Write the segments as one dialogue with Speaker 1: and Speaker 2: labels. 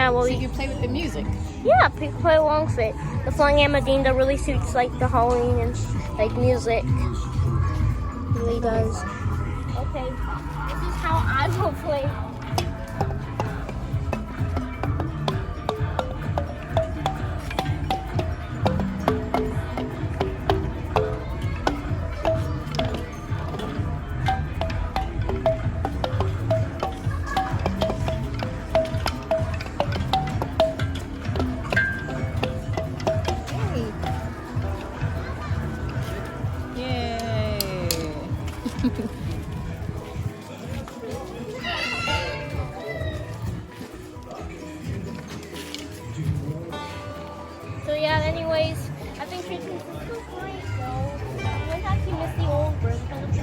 Speaker 1: Yeah, well,
Speaker 2: so you can play with the music.
Speaker 1: Yeah, people play along with it. The flying Amadinda really suits like the Halloween and like music. Really does. Okay, this is how I will play. So yeah, anyways, I think TreeTunes is so great, so I might actually miss the old version of the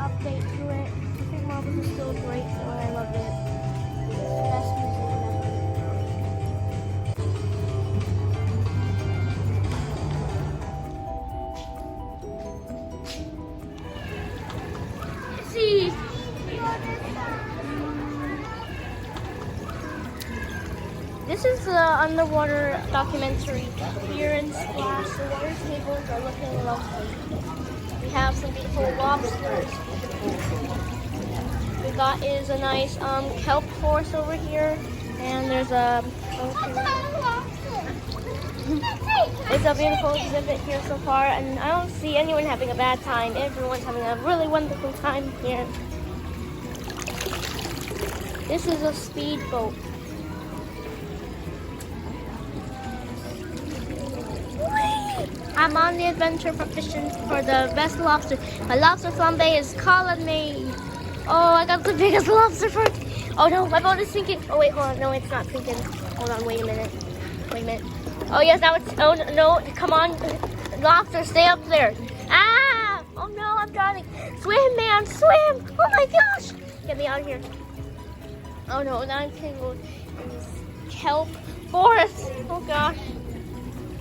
Speaker 1: update to it. I think Marbles is still great, so I love it. It's the best museum ever. See. This is the underwater documentary here in Splash. The water tables are looking lovely. We have some beautiful lobsters. We got is a nice kelp horse over here, and there's a it's a beautiful exhibit here so far, and I don't see anyone having a bad time. Everyone's having a really wonderful time here. This is a speedboat. I'm on the adventure for fishing for the best lobster. My lobster flambe is calling me. Oh, I got the biggest lobster for. Oh no, my boat is sinking. Oh wait, hold on. No, it's not sinking. Hold on, wait a minute. Wait a minute. Oh yes, now it's. Oh no, come on, lobster, stay up there. Ah! Oh no, I'm drowning. Swim, man, swim! Oh my gosh! Get me out of here. Oh no, now I'm tangled in this kelp forest. Oh gosh.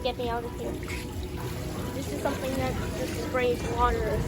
Speaker 1: Get me out of here. This is something that just sprays water.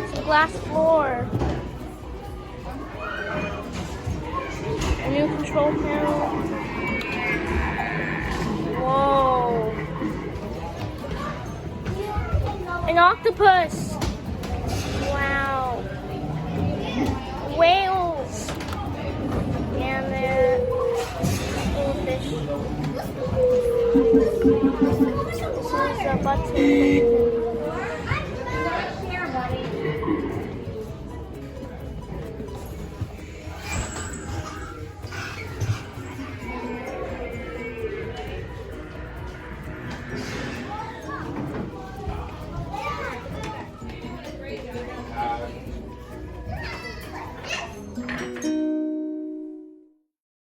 Speaker 1: It's a glass floor. A new control panel. Whoa. An octopus. Wow. Whales. And the goldfish. This is a button.